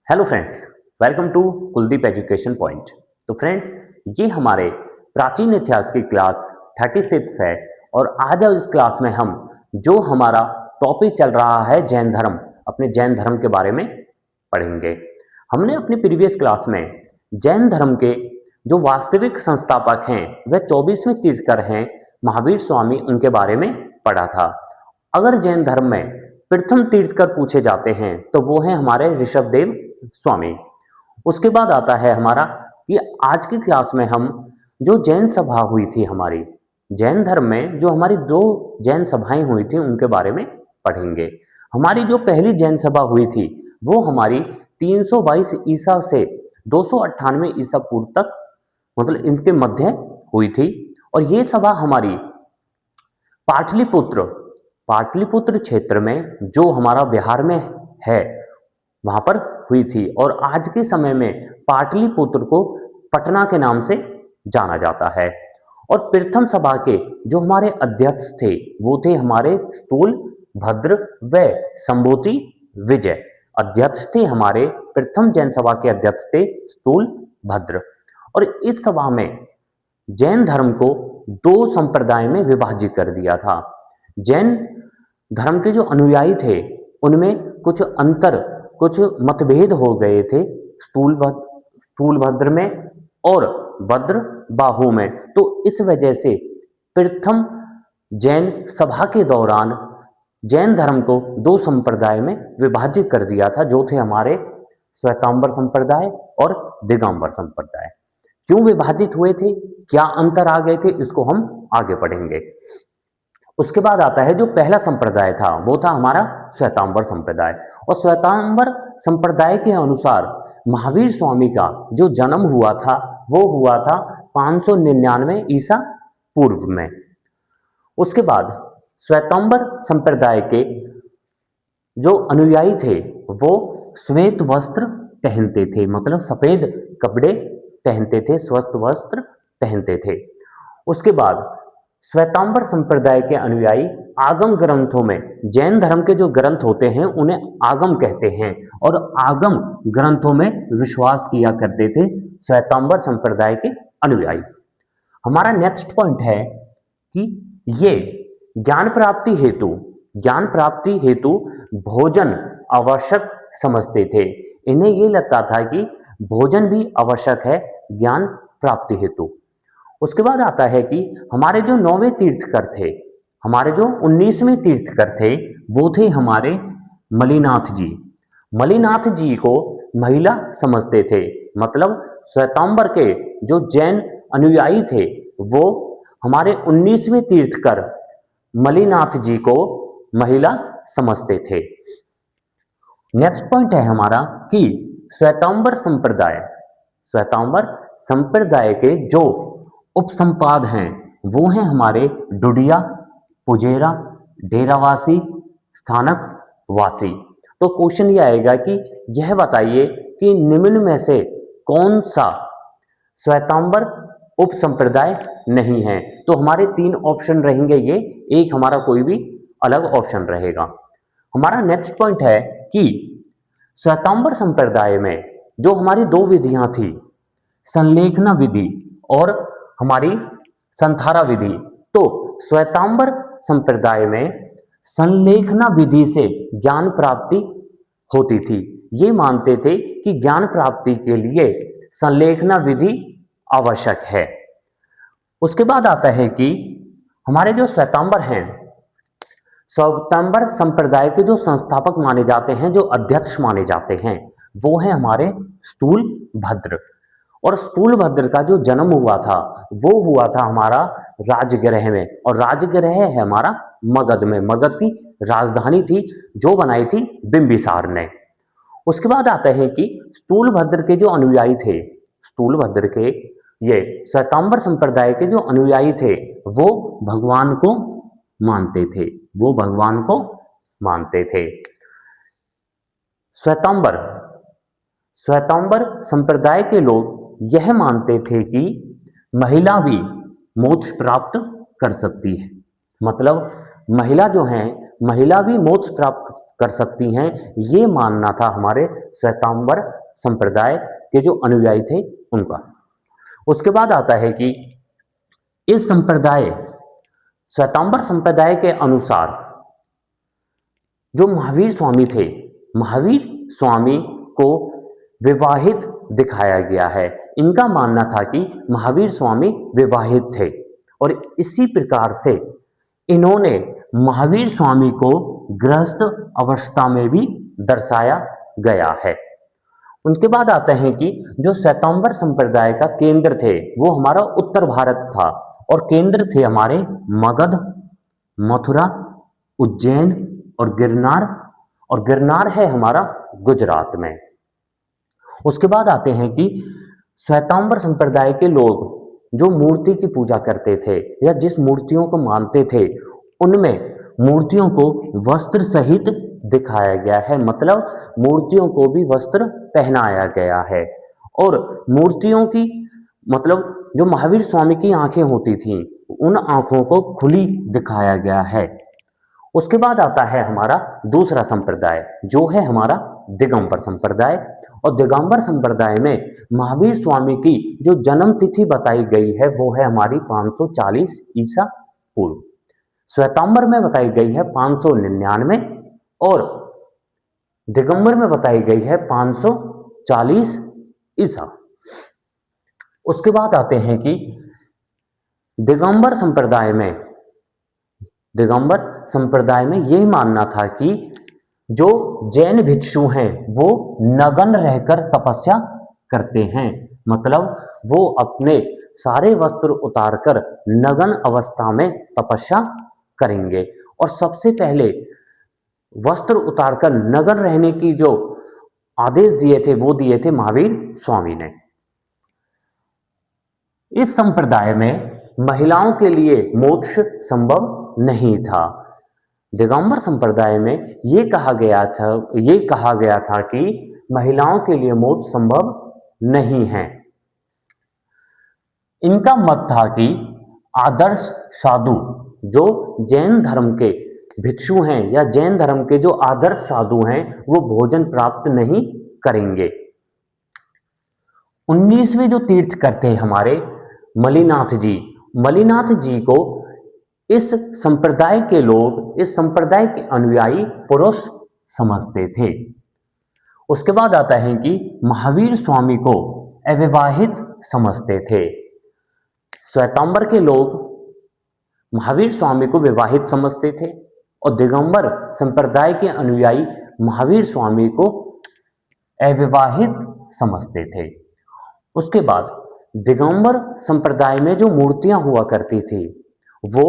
Hello friends, welcome to Kuldeep education point. तो friends, ये हमारे प्राचीन इतिहास की क्लास 36 है और आज इस क्लास में हम जो हमारा टॉपिक चल रहा है जैन धर्म, अपने जैन धर्म के बारे में पढ़ेंगे। हमने अपनी प्रीवियस क्लास में जैन धर्म के जो वास्तविक संस्थापक हैं वह 24वें तीर्थकर हैं महावीर स्वामी, उनके बारे में पढ़ा था। अगर जैन धर्म में प्रथम तीर्थकर पूछे जाते हैं तो वो हैं हमारे ऋषभदेव स्वामी। उसके बाद आता है हमारा कि आज की क्लास में हम जो जैन सभा हुई थी हमारी जैन धर्म में, जो हमारी दो जैन सभाएं हुई थी उनके बारे में पढ़ेंगे। हमारी जो पहली जैन सभा हुई थी वो हमारी 322 ईसा से 298 ईसा पूर्व तक, मतलब इनके मध्य हुई थी। और ये सभा हमारी पाटलिपुत्र क्षेत्र में, जो हमारा बिहार में है, वहां पर हुई थी। और आज के समय में पाटलिपुत्र को पटना के नाम से जाना जाता है। और प्रथम सभा के जो हमारे अध्यक्ष थे वो थे हमारे स्थूल भद्र व संबोधि विजय। अध्यक्ष थे हमारे प्रथम जैन सभा के अध्यक्ष थे स्थूल भद्र। और इस सभा में जैन धर्म को दो संप्रदाय में विभाजित कर दिया था। जैन धर्म के जो अनुयायी थे उनमें कुछ मतभेद हो गए थे स्थूल भद्र में और भद्र बाहु में। तो इस वजह से प्रथम जैन सभा के दौरान जैन धर्म को दो संप्रदाय में विभाजित कर दिया था, जो थे हमारे श्वेतांबर संप्रदाय और दिगंबर संप्रदाय। क्यों विभाजित हुए थे, क्या अंतर आ गए थे, इसको हम आगे पढ़ेंगे। उसके बाद आता है जो पहला संप्रदाय था वो था हमारा श्वेतांबर संप्रदाय। और श्वेतांबर संप्रदाय के अनुसार महावीर स्वामी का जो जन्म हुआ था वो हुआ था 599 ईसा पूर्व में। उसके बाद श्वेतांबर संप्रदाय के जो अनुयायी थे वो श्वेत वस्त्र पहनते थे, मतलब सफेद कपड़े पहनते थे, स्वस्थ वस्त्र पहनते थे। उसके बाद श्वेतांबर संप्रदाय के अनुयायी आगम ग्रंथों में, जैन धर्म के जो ग्रंथ होते हैं उन्हें आगम कहते हैं, और आगम ग्रंथों में विश्वास किया करते थे श्वेतांबर संप्रदाय के अनुयायी। हमारा नेक्स्ट पॉइंट है कि ये ज्ञान प्राप्ति हेतु भोजन आवश्यक समझते थे। इन्हें ये लगता था कि भोजन भी आवश्यक है ज्ञान प्राप्ति हेतु। उसके बाद आता है कि हमारे जो 9वें तीर्थकर थे, हमारे जो 19वें तीर्थकर थे वो थे हमारे मलिनाथ जी। मलिनाथ जी को महिला समझते थे, मतलब श्वेतांबर के जो जैन अनुयायी थे वो हमारे 19वें तीर्थकर मलिनाथ जी को महिला समझते थे। नेक्स्ट पॉइंट है हमारा कि श्वेतांबर संप्रदाय के जो उपसंपाद हैं वो हैं हमारे डुडिया, पुजेरा, डेरावासी, स्थानक वासी। तो क्वेश्चन ये आएगा कि यह बताइए कि निम्न में से कौन सा श्वेतांबर उपसंप्रदाय नहीं है। तो हमारे 3 ऑप्शन रहेंगे, ये एक हमारा कोई भी अलग ऑप्शन रहेगा। हमारा नेक्स्ट पॉइंट है कि श्वेतांबर संप्रदाय में जो हमारी 2 विधियां थी, संलेखना विधि और हमारी संथारा विधि। तो श्वेतांबर संप्रदाय में संलेखना विधि से ज्ञान प्राप्ति होती थी। ये मानते थे कि ज्ञान प्राप्ति के लिए संलेखना विधि आवश्यक है। उसके बाद आता है कि हमारे जो श्वेतांबर हैं, श्वेतांबर संप्रदाय के जो संस्थापक माने जाते हैं, जो अध्यक्ष माने जाते हैं, वो हैं हमारे स्थूल भद्र। और स्थूल भद्र का जो जन्म हुआ था वो हुआ था हमारा राजगृह में, और राजगृह है हमारा मगध में। मगध की राजधानी थी जो बनाई थी बिंबिसार ने। उसके बाद आता है कि स्थूल भद्र के जो अनुयायी थे, स्थूल भद्र के ये श्वेतांबर संप्रदाय के जो अनुयायी थे वो भगवान को मानते थे। श्वेतांबर संप्रदाय के लोग यह मानते थे कि महिला भी मोक्ष प्राप्त कर सकती है, मतलब महिला भी मोक्ष प्राप्त कर सकती हैं। ये मानना था हमारे श्वेतांबर संप्रदाय के जो अनुयायी थे उनका। उसके बाद आता है कि इस संप्रदाय श्वेतांबर संप्रदाय के अनुसार जो महावीर स्वामी थे, महावीर स्वामी को विवाहित दिखाया गया है। इनका मानना था कि महावीर स्वामी विवाहित थे और इसी प्रकार से इन्होंने महावीर स्वामी को गृहस्थ अवस्था में भी दर्शाया गया है। उनके बाद आता है कि जो श्वेतांबर संप्रदाय का केंद्र थे वो हमारा उत्तर भारत था और केंद्र थे हमारे मगध, मथुरा, उज्जैन और गिरनार है हमारा गुजरात में। उसके बाद आते हैं कि श्वेतांबर संप्रदाय के लोग जो मूर्ति की पूजा करते थे या जिस मूर्तियों को मानते थे उनमें मूर्तियों को वस्त्र सहित दिखाया गया है, मतलब मूर्तियों को भी वस्त्र पहनाया गया है। और मूर्तियों की मतलब जो महावीर स्वामी की आंखें होती थीं उन आंखों को खुली दिखाया गया है। उसके बाद आता है हमारा दूसरा संप्रदाय जो है हमारा दिगंबर संप्रदाय। और दिगंबर संप्रदाय में महावीर स्वामी की जो जन्म तिथि बताई गई है वो है हमारी 540 ईसा पूर्व। श्वेतांबर में बताई गई है 599 और दिगंबर में बताई गई है 540 ईसा। उसके बाद आते हैं कि दिगंबर संप्रदाय में यही मानना था कि जो जैन भिक्षु हैं वो नग्न रहकर तपस्या करते हैं, मतलब वो अपने सारे वस्त्र उतारकर नग्न अवस्था में तपस्या करेंगे। और सबसे पहले वस्त्र उतारकर नग्न रहने की जो आदेश दिए थे वो दिए थे महावीर स्वामी ने। इस संप्रदाय में महिलाओं के लिए मोक्ष संभव नहीं था। दिगंबर संप्रदाय में ये कहा गया था कि महिलाओं के लिए मोक्ष संभव नहीं है। इनका मत था कि आदर्श साधु जो जैन धर्म के भिक्षु हैं या जैन धर्म के जो आदर्श साधु हैं वो भोजन प्राप्त नहीं करेंगे। 19वें जो तीर्थकर थे हमारे मलिनाथ जी को इस संप्रदाय के लोग, इस संप्रदाय के अनुयायी पुरुष समझते थे। उसके बाद आता है कि महावीर स्वामी को अविवाहित समझते थे। श्वेतांबर के लोग महावीर स्वामी को विवाहित समझते थे और दिगंबर संप्रदाय के अनुयायी महावीर स्वामी को अविवाहित समझते थे। उसके बाद दिगंबर संप्रदाय में जो मूर्तियां हुआ करती थी वो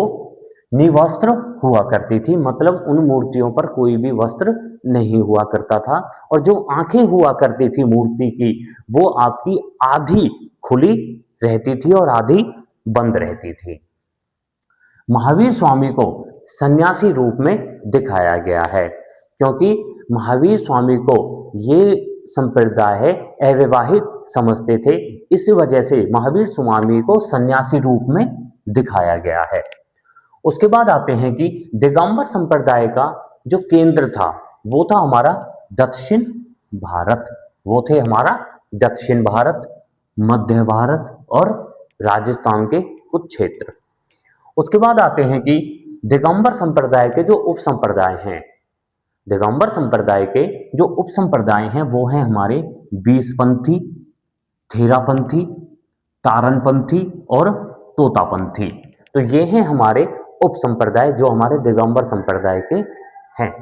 निवस्त्र हुआ करती थी, मतलब उन मूर्तियों पर कोई भी वस्त्र नहीं हुआ करता था। और जो आंखें हुआ करती थी मूर्ति की वो आपकी आधी खुली रहती थी और आधी बंद रहती थी। महावीर स्वामी को सन्यासी रूप में दिखाया गया है क्योंकि महावीर स्वामी को ये संप्रदाय अविवाहित समझते थे, इस वजह से महावीर स्वामी को सन्यासी रूप में दिखाया गया है। उसके बाद आते हैं कि दिगंबर संप्रदाय का जो केंद्र था वो था हमारा दक्षिण भारत। वो थे हमारा दक्षिण भारत, मध्य भारत और राजस्थान के कुछ क्षेत्र। उसके बाद आते हैं कि दिगंबर संप्रदाय के जो उप संप्रदाय हैं, दिगंबर संप्रदाय के जो उप संप्रदाय हैं वो हैं हमारे बीसपंथी, थेरापंथी, तारनपंथी और तोतापंथी। तो ये हैं हमारे उप संप्रदाय जो हमारे दिगंबर संप्रदाय के हैं।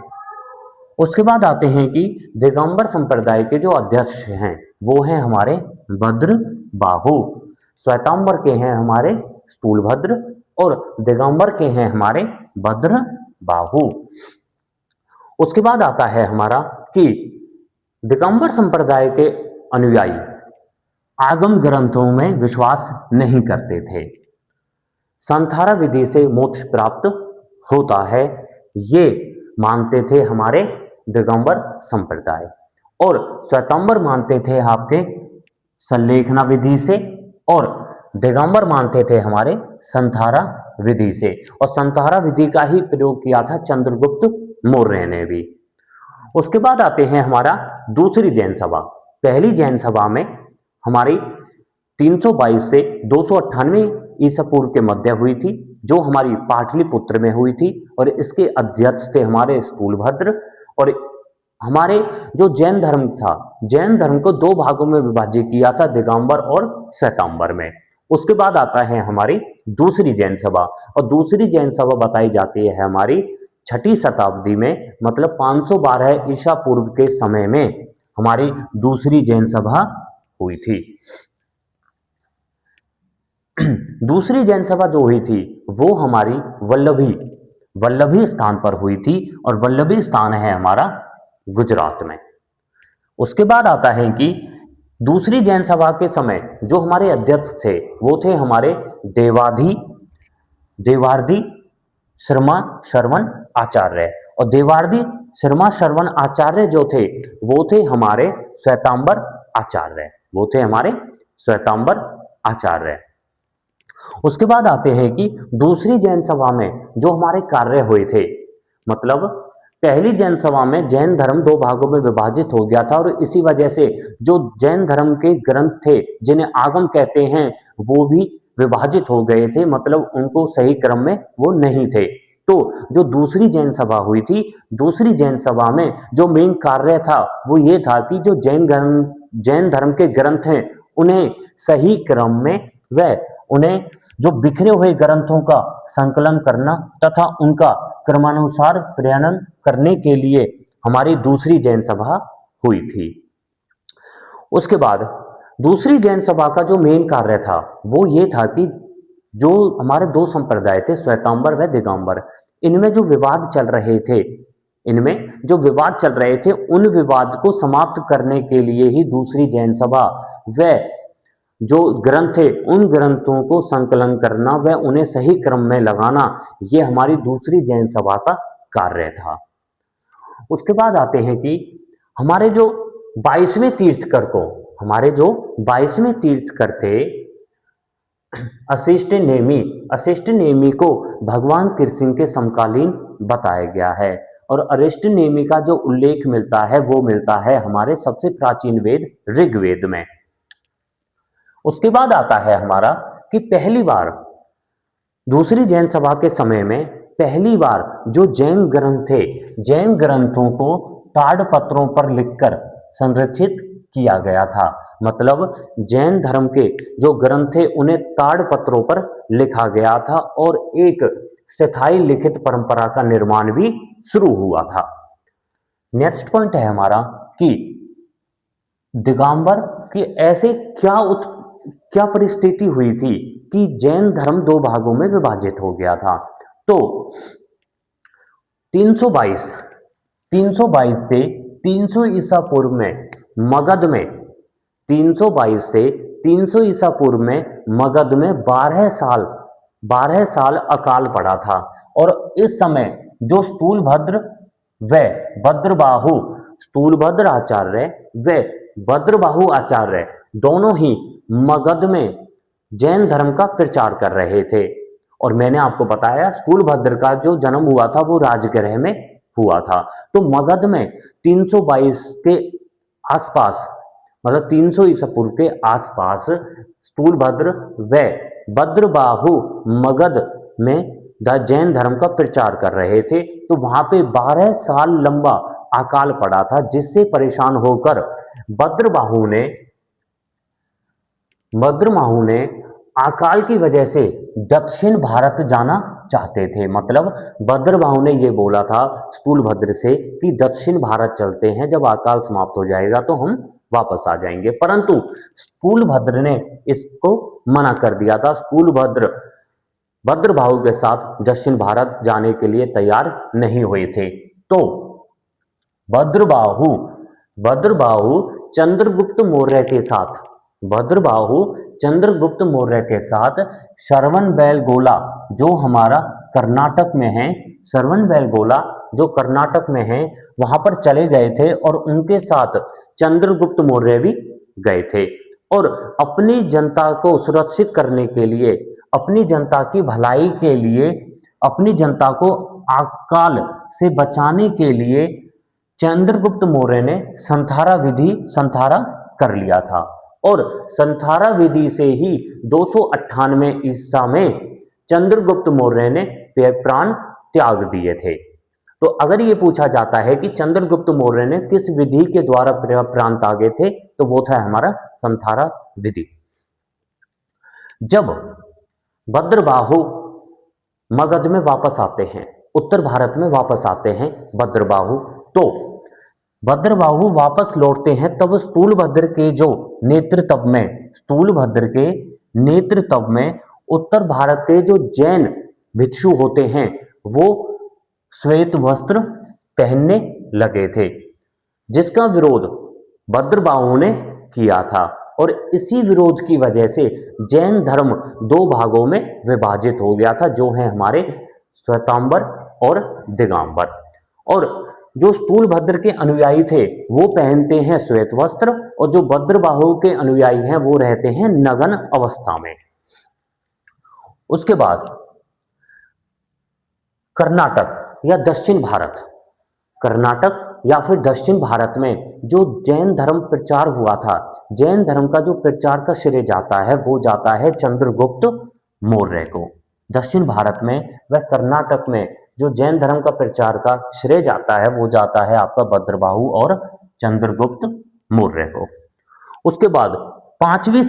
उसके बाद आते हैं कि दिगंबर संप्रदाय के जो अध्यक्ष हैं वो हैं हमारे भद्रबाहु। श्वेतांबर के हैं हमारे स्थूलभद्र और दिगंबर के हैं हमारे भद्रबाहु। उसके बाद आता है हमारा कि दिगंबर संप्रदाय के अनुयायी आगम ग्रंथों में विश्वास नहीं करते थे। संथारा विधि से मोक्ष प्राप्त होता है ये मानते थे हमारे दिगंबर संप्रदाय। और श्वेतांबर मानते थे आपके संलेखना विधि से और दिगंबर मानते थे हमारे संथारा विधि से। और संथारा विधि का ही प्रयोग किया था चंद्रगुप्त मौर्य ने भी। उसके बाद आते हैं हमारा दूसरी जैन सभा। पहली जैन सभा में हमारी 322 से 298 ईसा पूर्व के मध्य हुई थी, जो हमारी पाटलिपुत्र में हुई थी, और इसके अध्यक्ष थे हमारे स्थूलभद्र। और हमारे जो जैन धर्म था, जैन धर्म को दो भागों में विभाजित किया था, दिगंबर और श्वेतांबर में। उसके बाद आता है हमारी दूसरी जैन सभा, और दूसरी जैन सभा बताई जाती है हमारी 6ठी शताब्दी में, मतलब 512 ईसा पूर्व के समय में हमारी दूसरी जैन सभा हुई थी। दूसरी जैन सभा जो हुई थी वो हमारी वल्लभी स्थान पर हुई थी, और वल्लभी स्थान है हमारा गुजरात में। उसके बाद आता है कि दूसरी जैन सभा के समय जो हमारे अध्यक्ष थे वो थे हमारे देवार्दी शर्मा श्रवण आचार्य, और देवार्दी शर्मा श्रवण आचार्य जो थे वो थे हमारे श्वेतांबर आचार्य, वो थे हमारे श्वेतांबर आचार्य। उसके बाद आते हैं कि दूसरी जैन सभा में जो हमारे कार्य हुए थे, मतलब पहली जैन सभा में जैन धर्म दो भागों में विभाजित हो गया था, और इसी वजह से जो जैन धर्म के ग्रंथ थे जिन्हें आगम कहते हैं वो भी विभाजित हो गए थे, मतलब उनको सही क्रम में वो नहीं थे। तो जो दूसरी जैन सभा हुई थी, दूसरी जैन सभा में जो मेन कार्य था वो ये था कि जो जैन धर्म के ग्रंथ हैं उन्हें सही क्रम में व उन्हें जो बिखरे हुए ग्रंथों का संकलन करना तथा उनका क्रमानुसार प्रयाणन करने के लिए हमारी दूसरी जैन सभा हुई थी। उसके बाद दूसरी जैन सभा का जो मेन कार्य था वो ये था कि जो हमारे दो संप्रदाय थे, श्वेतांबर व दिगंबर, इनमें जो विवाद चल रहे थे, उन विवाद को समाप्त करने के लिए ही दूसरी जैन सभा व जो ग्रंथ थे उन ग्रंथों को संकलन करना व उन्हें सही क्रम में लगाना, ये हमारी दूसरी जैन सभा का कार्य था। उसके बाद आते हैं कि हमारे जो 22वें तीर्थकर थे अशिष्ट नेमी को भगवान कृष्ण के समकालीन बताया गया है, और अरिष्ट नेमी का जो उल्लेख मिलता है वो मिलता है हमारे सबसे प्राचीन वेद ऋग्वेद में। उसके बाद आता है हमारा कि पहली बार दूसरी जैन सभा के समय में पहली बार जो जैन ग्रंथ थे, जैन ग्रंथों को ताड़पत्रों पर लिखकर संरक्षित किया गया था, मतलब जैन धर्म के जो ग्रंथ थे उन्हें ताड़पत्रों पर लिखा गया था, और एक स्थायी लिखित परंपरा का निर्माण भी शुरू हुआ था। नेक्स्ट पॉइंट है हमारा कि दिगंबर की ऐसे क्या परिस्थिति हुई थी कि जैन धर्म दो भागों में विभाजित हो गया था। तो 322 से 300 ईसा पूर्व में मगध में 322 से 300 ईसा पूर्व में मगध में 12 साल अकाल पड़ा था, और इस समय जो स्थूलभद्र भद्रबाहु आचार्य दोनों ही मगध में जैन धर्म का प्रचार कर रहे थे। और मैंने आपको बताया स्थूलभद्र का जो जन्म हुआ था वो राजगृह में हुआ था। तो मगध में 322 के आसपास, मतलब 300 ईसा पूर्व के आसपास स्थूलभद्र व भद्रबाहु मगध में जैन धर्म का प्रचार कर रहे थे। तो वहां पे 12 साल लंबा अकाल पड़ा था, जिससे परेशान होकर भद्रबाहु ने अकाल की वजह से दक्षिण भारत जाना चाहते थे। मतलब भद्रबाहु ने यह बोला था स्थूलभद्र से कि दक्षिण भारत चलते हैं, जब अकाल समाप्त हो जाएगा तो हम वापस आ जाएंगे, परंतु स्थूलभद्र ने इसको मना कर दिया था। स्थूलभद्र भद्रबाहु के साथ दक्षिण भारत जाने के लिए तैयार नहीं हुए थे। तो भद्रबाहु चंद्रगुप्त मौर्य के साथ श्रवणबेलगोला जो हमारा कर्नाटक में है, जो कर्नाटक में है, वहां पर चले गए थे, और उनके साथ चंद्रगुप्त मौर्य भी गए थे। और अपनी जनता को सुरक्षित करने के लिए, अपनी जनता की भलाई के लिए, अपनी जनता को अकाल से बचाने के लिए चंद्रगुप्त मौर्य ने संथारा कर लिया था और संथारा विधि से ही 298 ईसा में चंद्रगुप्त मौर्य ने प्राण त्याग दिए थे। तो अगर ये पूछा जाता है कि चंद्रगुप्त मौर्य ने किस विधि के द्वारा प्राण त्यागे थे, तो वो था हमारा संथारा विधि। जब भद्रबाहु मगध में वापस आते हैं, उत्तर भारत में वापस आते हैं भद्रबाहु, तो भद्रबाहु वापस लौटते हैं तब स्थूलभद्र के जो नेतृत्व में, स्थूलभद्र के नेतृत्व में उत्तर भारत के जो जैन भिक्षु होते हैं वो श्वेत वस्त्र पहनने लगे थे, जिसका विरोध भद्रबाहु ने किया था और इसी विरोध की वजह से जैन धर्म दो भागों में विभाजित हो गया था, जो है हमारे श्वेतांबर और दिगंबर। और जो स्थूलभद्र के अनुयायी थे वो पहनते हैं श्वेत वस्त्र और जो भद्रबाहु के अनुयायी हैं वो रहते हैं नग्न अवस्था में। उसके बाद कर्नाटक या दक्षिण भारत, कर्नाटक या फिर दक्षिण भारत में जो जैन धर्म प्रचार हुआ था, जैन धर्म का जो प्रचार का श्रेय जाता है वो जाता है चंद्रगुप्त मौर्य को। दक्षिण भारत में व कर्नाटक में जो जैन धर्म का प्रचार का श्रेय जाता है वो जाता है आपका भद्रबाहु और चंद्रगुप्त मौर्य को। उसके बाद पांचवी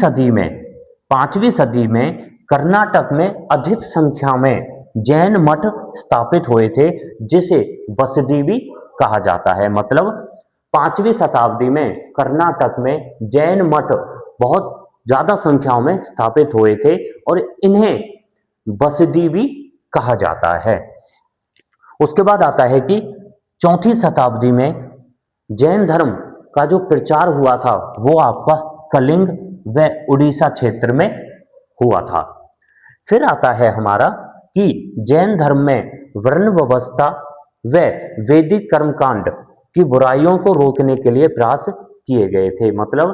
सदी में कर्नाटक में अधिक संख्या में जैन मठ स्थापित हुए थे, जिसे बसदी भी कहा जाता है। मतलब 5वीं शताब्दी में कर्नाटक में जैन मठ बहुत ज्यादा संख्याओं में स्थापित हुए थे और इन्हें बसदी भी कहा जाता है। उसके बाद आता है कि 4वीं शताब्दी में जैन धर्म का जो प्रचार हुआ था वो आपका कलिंग व उड़ीसा क्षेत्र में हुआ था। फिर आता है हमारा कि जैन धर्म में वर्ण व्यवस्था व वैदिक कर्मकांड की बुराइयों को रोकने के लिए प्रयास किए गए थे। मतलब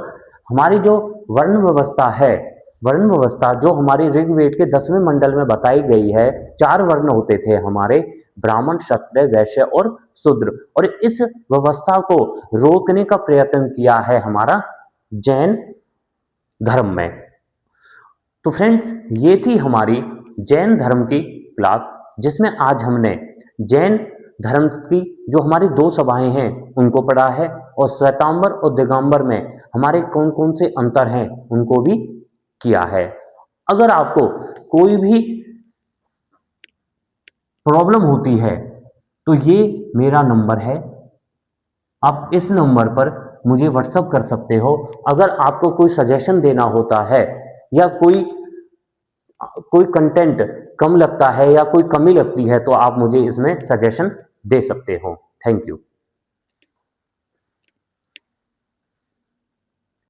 हमारी जो वर्ण व्यवस्था है, वर्ण व्यवस्था जो हमारी ऋग्वेद के 10वें मंडल में बताई गई है, 4 वर्ण होते थे हमारे, ब्राह्मण, क्षत्रिय, वैश्य और शूद्र, और इस व्यवस्था को रोकने का प्रयत्न किया है हमारा जैन धर्म में। तो फ्रेंड्स, ये थी हमारी जैन धर्म की क्लास, जिसमें आज हमने जैन धर्म की जो हमारी 2 सभाएं हैं उनको पढ़ा है और श्वेतांबर और दिगंबर में हमारे कौन कौन से अंतर हैं उनको भी किया है। अगर आपको कोई भी प्रॉब्लम होती है तो ये मेरा नंबर है, आप इस नंबर पर मुझे व्हाट्सअप कर सकते हो। अगर आपको कोई सजेशन देना होता है या कोई कंटेंट कम लगता है या कोई कमी लगती है तो आप मुझे इसमें सजेशन दे सकते हो। Thank you.